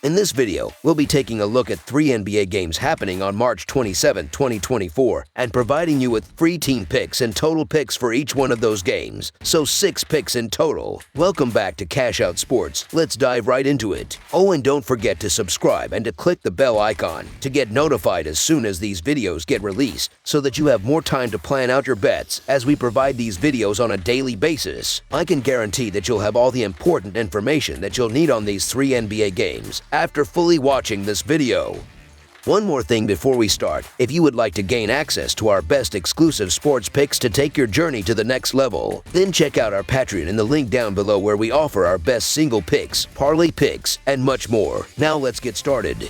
In this video, we'll be taking a look at 3 NBA games happening on March 27, 2024, and providing you with free team picks and total picks for each one of those games, so 6 picks in total. Welcome back to Cash Out Sports. Let's dive right into it. Oh, and don't forget to subscribe and to click the bell icon to get notified as soon as these videos get released, so that you have more time to plan out your bets as we provide these videos on a daily basis. I can guarantee that you'll have all the important information that you'll need on these 3 NBA games after fully watching this video. One more thing before we start, if you would like to gain access to our best exclusive sports picks to take your journey to the next level, then check out our Patreon in the link down below where we offer our best single picks, parlay picks, and much more. Now let's get started.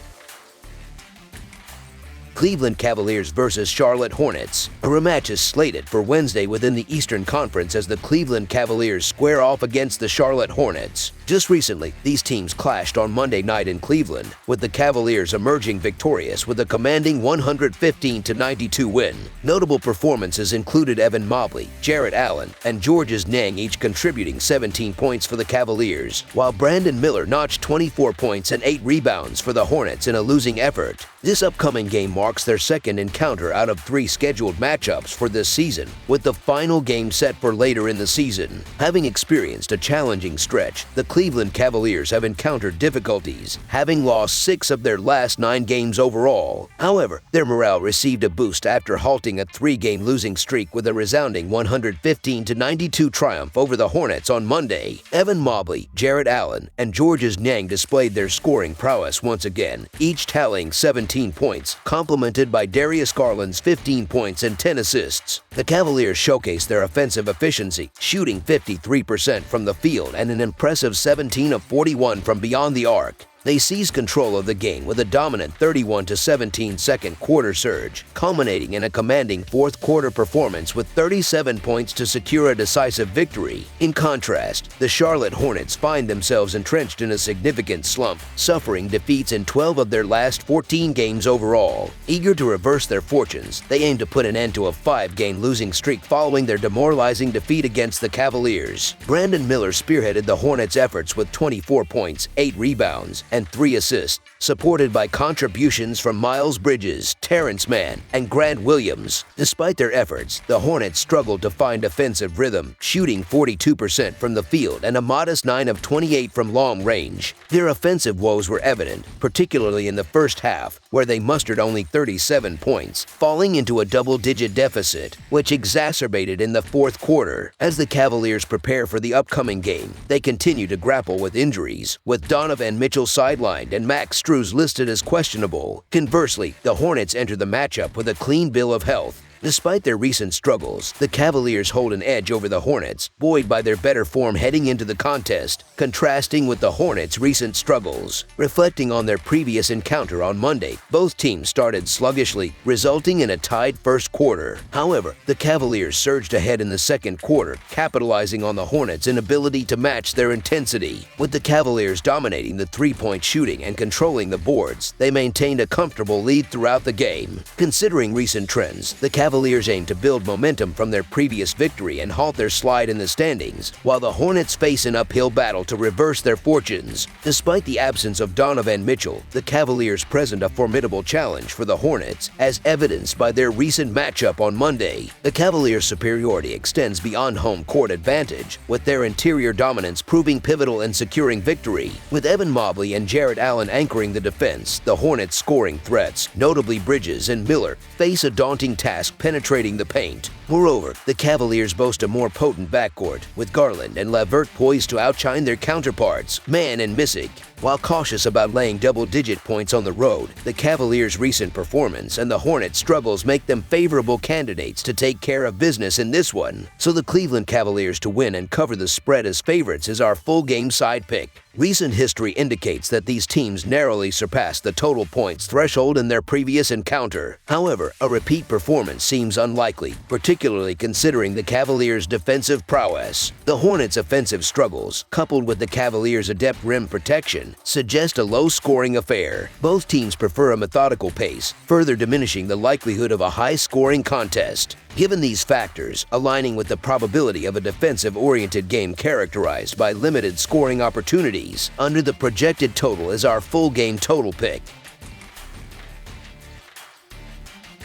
Cleveland Cavaliers versus Charlotte Hornets. A rematch is slated for Wednesday within the Eastern Conference as the Cleveland Cavaliers square off against the Charlotte Hornets. Just recently, these teams clashed on Monday night in Cleveland, with the Cavaliers emerging victorious with a commanding 115-92 win. Notable performances included Evan Mobley, Jarrett Allen, and Georges Niang each contributing 17 points for the Cavaliers, while Brandon Miller notched 24 points and 8 rebounds for the Hornets in a losing effort. This upcoming game marks their second encounter out of 3 scheduled matchups for this season, with the final game set for later in the season. Having experienced a challenging stretch, the Cleveland Cavaliers have encountered difficulties, having lost 6 of their last 9 games overall. However, their morale received a boost after halting a 3-game losing streak with a resounding 115-92 triumph over the Hornets on Monday. Evan Mobley, Jarrett Allen, and Georges Niang displayed their scoring prowess once again, each tallying 17 points, complemented by Darius Garland's 15 points and 10 assists. The Cavaliers showcased their offensive efficiency, shooting 53% from the field and an impressive 17 of 41 from beyond the arc. They seized control of the game with a dominant 31-17 second quarter surge, culminating in a commanding fourth quarter performance with 37 points to secure a decisive victory. In contrast, the Charlotte Hornets find themselves entrenched in a significant slump, suffering defeats in 12 of their last 14 games overall. Eager to reverse their fortunes, they aim to put an end to a 5-game losing streak following their demoralizing defeat against the Cavaliers. Brandon Miller spearheaded the Hornets' efforts with 24 points, 8 rebounds, and 3 assists, supported by contributions from Miles Bridges, Terrence Mann, and Grant Williams. Despite their efforts, the Hornets struggled to find offensive rhythm, shooting 42% from the field and a modest 9 of 28 from long range. Their offensive woes were evident, particularly in the first half, where they mustered only 37 points, falling into a double-digit deficit, which exacerbated in the fourth quarter. As the Cavaliers prepare for the upcoming game, they continue to grapple with injuries, with Donovan Mitchell sidelined and Max Strus listed as questionable. Conversely, the Hornets enter the matchup with a clean bill of health. Despite their recent struggles, the Cavaliers hold an edge over the Hornets, buoyed by their better form heading into the contest, contrasting with the Hornets' recent struggles. Reflecting on their previous encounter on Monday, both teams started sluggishly, resulting in a tied first quarter. However, the Cavaliers surged ahead in the second quarter, capitalizing on the Hornets' inability to match their intensity. With the Cavaliers dominating the 3-point shooting and controlling the boards, they maintained a comfortable lead throughout the game. Considering recent trends, the Cavaliers aim to build momentum from their previous victory and halt their slide in the standings, while the Hornets face an uphill battle to reverse their fortunes. Despite the absence of Donovan Mitchell, the Cavaliers present a formidable challenge for the Hornets, as evidenced by their recent matchup on Monday. The Cavaliers' superiority extends beyond home court advantage, with their interior dominance proving pivotal in securing victory. With Evan Mobley and Jarrett Allen anchoring the defense, the Hornets' scoring threats, notably Bridges and Miller, face a daunting task penetrating the paint. Moreover, the Cavaliers boast a more potent backcourt, with Garland and LeVert poised to outshine their counterparts, Mann and Misick. While cautious about laying double-digit points on the road, the Cavaliers' recent performance and the Hornets' struggles make them favorable candidates to take care of business in this one. So the Cleveland Cavaliers to win and cover the spread as favorites is our full game side pick. Recent history indicates that these teams narrowly surpassed the total points threshold in their previous encounter. However, a repeat performance seems unlikely, particularly considering the Cavaliers' defensive prowess. The Hornets' offensive struggles, coupled with the Cavaliers' adept rim protection, suggest a low-scoring affair. Both teams prefer a methodical pace, further diminishing the likelihood of a high-scoring contest. Given these factors, aligning with the probability of a defensive-oriented game characterized by limited scoring opportunities, under the projected total is our full game total pick.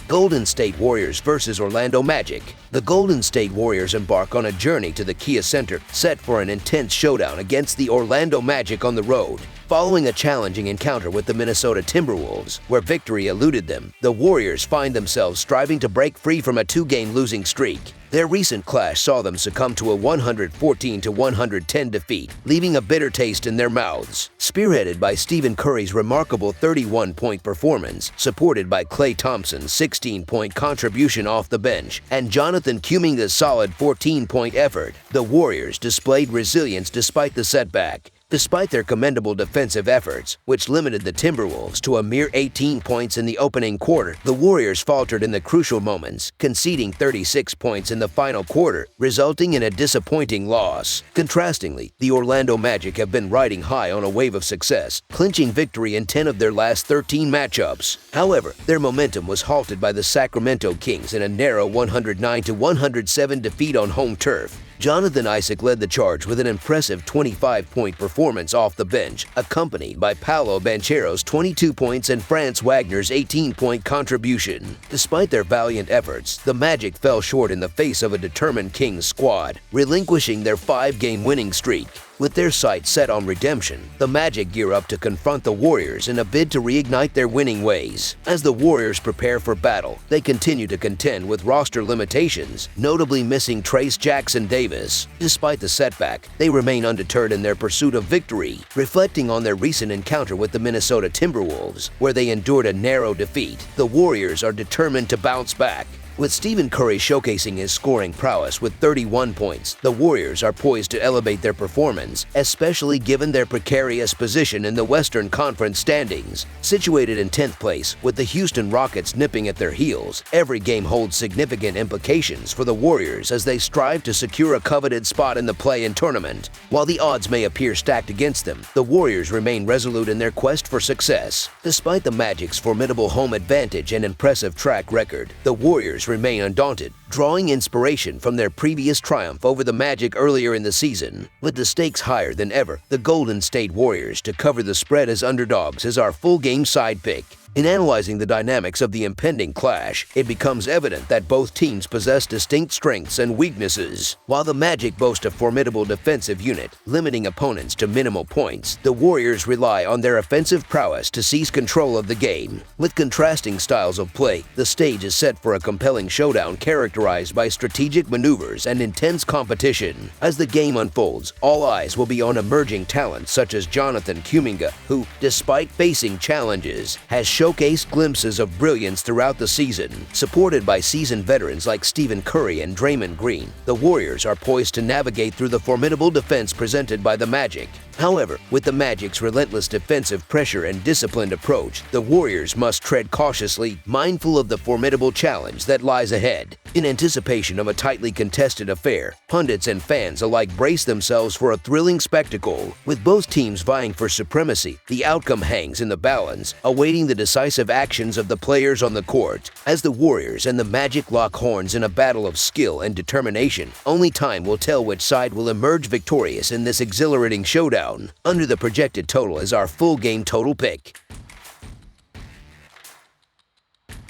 Golden State Warriors vs. Orlando Magic. The Golden State Warriors embark on a journey to the Kia Center, set for an intense showdown against the Orlando Magic on the road. Following a challenging encounter with the Minnesota Timberwolves, where victory eluded them, the Warriors find themselves striving to break free from a two-game losing streak. Their recent clash saw them succumb to a 114-110 defeat, leaving a bitter taste in their mouths. Spearheaded by Stephen Curry's remarkable 31-point performance, supported by Klay Thompson's 16-point contribution off the bench, and Jonathan Kuminga's solid 14-point effort, the Warriors displayed resilience despite the setback. Despite their commendable defensive efforts, which limited the Timberwolves to a mere 18 points in the opening quarter, the Warriors faltered in the crucial moments, conceding 36 points in the final quarter, resulting in a disappointing loss. Contrastingly, the Orlando Magic have been riding high on a wave of success, clinching victory in 10 of their last 13 matchups. However, their momentum was halted by the Sacramento Kings in a narrow 109-107 defeat on home turf. Jonathan Isaac led the charge with an impressive 25-point performance off the bench, accompanied by Paolo Banchero's 22 points and Franz Wagner's 18-point contribution. Despite their valiant efforts, the Magic fell short in the face of a determined Kings squad, relinquishing their 5-game winning streak. With their sights set on redemption, the Magic gear up to confront the Warriors in a bid to reignite their winning ways. As the Warriors prepare for battle, they continue to contend with roster limitations, notably missing Trace Jackson-Davis. Despite the setback, they remain undeterred in their pursuit of victory, reflecting on their recent encounter with the Minnesota Timberwolves, where they endured a narrow defeat. The Warriors are determined to bounce back. With Stephen Curry showcasing his scoring prowess with 31 points, the Warriors are poised to elevate their performance, especially given their precarious position in the Western Conference standings. Situated in 10th place, with the Houston Rockets nipping at their heels, every game holds significant implications for the Warriors as they strive to secure a coveted spot in the play-in tournament. While the odds may appear stacked against them, the Warriors remain resolute in their quest for success. Despite the Magic's formidable home advantage and impressive track record, the Warriors remain undaunted, drawing inspiration from their previous triumph over the Magic earlier in the season. With the stakes higher than ever, the Golden State Warriors to cover the spread as underdogs is our full-game side pick. In analyzing the dynamics of the impending clash, it becomes evident that both teams possess distinct strengths and weaknesses. While the Magic boast a formidable defensive unit, limiting opponents to minimal points, the Warriors rely on their offensive prowess to seize control of the game. With contrasting styles of play, the stage is set for a compelling showdown characterized by strategic maneuvers and intense competition. As the game unfolds, all eyes will be on emerging talents such as Jonathan Kuminga, who, despite facing challenges, has showcased glimpses of brilliance throughout the season. Supported by seasoned veterans like Stephen Curry and Draymond Green, the Warriors are poised to navigate through the formidable defense presented by the Magic. However, with the Magic's relentless defensive pressure and disciplined approach, the Warriors must tread cautiously, mindful of the formidable challenge that lies ahead. In anticipation of a tightly contested affair, pundits and fans alike brace themselves for a thrilling spectacle. With both teams vying for supremacy, the outcome hangs in the balance, awaiting the decisive actions of the players on the court. As the Warriors and the Magic lock horns in a battle of skill and determination, only time will tell which side will emerge victorious in this exhilarating showdown. Under the projected total is our full game total pick.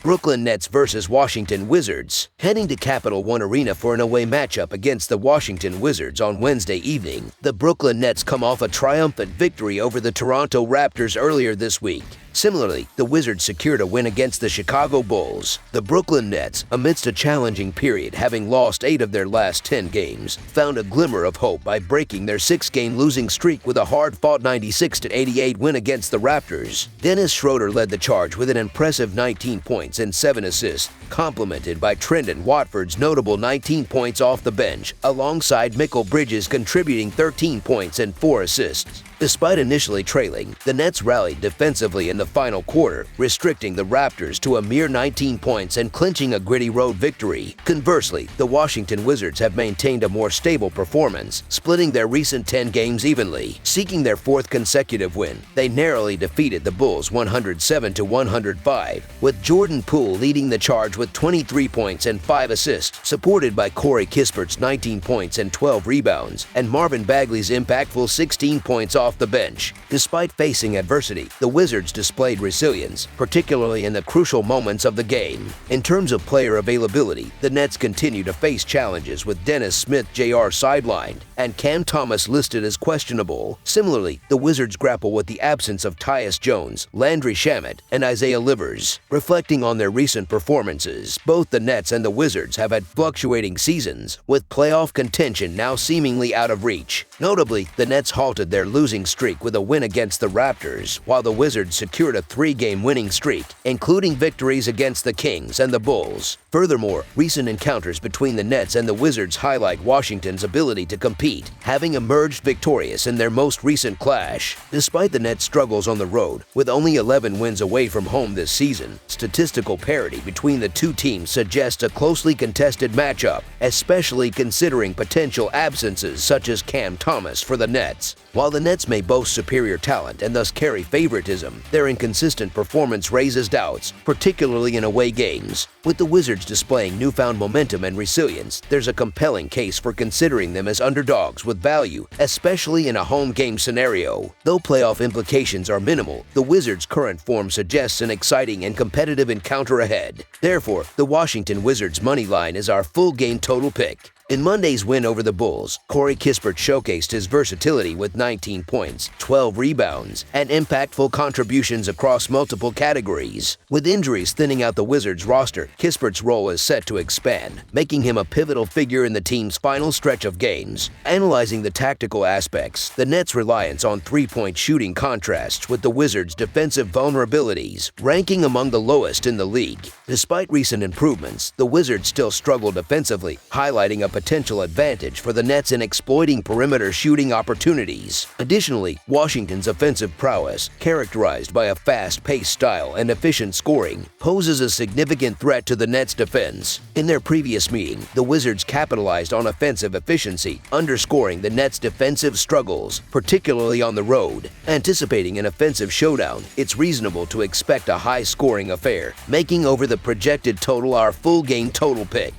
Brooklyn Nets vs. Washington Wizards. Heading to Capital One Arena for an away matchup against the Washington Wizards on Wednesday evening, the Brooklyn Nets come off a triumphant victory over the Toronto Raptors earlier this week. Similarly, the Wizards secured a win against the Chicago Bulls. The Brooklyn Nets, amidst a challenging period having lost 8 of their last 10 games, found a glimmer of hope by breaking their 6-game losing streak with a hard-fought 96-88 win against the Raptors. Dennis Schroeder led the charge with an impressive 19 points and 7 assists, complemented by Trendon Watford's notable 19 points off the bench, alongside Mikal Bridges contributing 13 points and 4 assists. Despite initially trailing, the Nets rallied defensively in the final quarter, restricting the Raptors to a mere 19 points and clinching a gritty road victory. Conversely, the Washington Wizards have maintained a more stable performance, splitting their recent 10 games evenly. Seeking their fourth consecutive win, they narrowly defeated the Bulls 107-105, with Jordan Poole leading the charge with 23 points and 5 assists, supported by Corey Kispert's 19 points and 12 rebounds, and Marvin Bagley's impactful 16 points off the bench. Despite facing adversity, the Wizards displayed resilience, particularly in the crucial moments of the game. In terms of player availability, the Nets continue to face challenges with Dennis Smith Jr. sidelined and Cam Thomas listed as questionable. Similarly, the Wizards grapple with the absence of Tyus Jones, Landry Shamet, and Isaiah Livers. Reflecting on their recent performances, both the Nets and the Wizards have had fluctuating seasons, with playoff contention now seemingly out of reach. Notably, the Nets halted their losing streak with a win against the Raptors, while the Wizards secured a 3-game winning streak, including victories against the Kings and the Bulls. Furthermore, recent encounters between the Nets and the Wizards highlight Washington's ability to compete, having emerged victorious in their most recent clash. Despite the Nets' struggles on the road, with only 11 wins away from home this season, statistical parity between the two teams suggests a closely contested matchup, especially considering potential absences such as Cam Thomas for the Nets. While the Nets may boast superior talent and thus carry favoritism, their inconsistent performance raises doubts, particularly in away games. With the Wizards displaying newfound momentum and resilience, there's a compelling case for considering them as underdogs with value, especially in a home game scenario. Though playoff implications are minimal, the Wizards' current form suggests an exciting and competitive encounter ahead. Therefore, the Washington Wizards' money line is our full game total pick. In Monday's win over the Bulls, Corey Kispert showcased his versatility with 19 points, 12 rebounds, and impactful contributions across multiple categories. With injuries thinning out the Wizards' roster, Kispert's role is set to expand, making him a pivotal figure in the team's final stretch of games. Analyzing the tactical aspects, the Nets' reliance on three-point shooting contrasts with the Wizards' defensive vulnerabilities, ranking among the lowest in the league. Despite recent improvements, the Wizards still struggle defensively, highlighting a potential advantage for the Nets in exploiting perimeter shooting opportunities. Additionally, Washington's offensive prowess, characterized by a fast-paced style and efficient scoring, poses a significant threat to the Nets' defense. In their previous meeting, the Wizards capitalized on offensive efficiency, underscoring the Nets' defensive struggles, particularly on the road. Anticipating an offensive showdown, it's reasonable to expect a high-scoring affair, making over the projected total our full game total pick.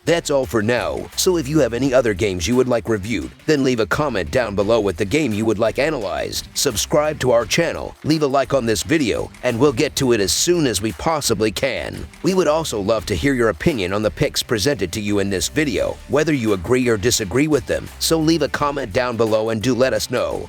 That's all for now, so if you have any other games you would like reviewed, then leave a comment down below with the game you would like analyzed. Subscribe to our channel, leave a like on this video, and we'll get to it as soon as we possibly can. We would also love to hear your opinion on the picks presented to you in this video, whether you agree or disagree with them, so leave a comment down below and do let us know.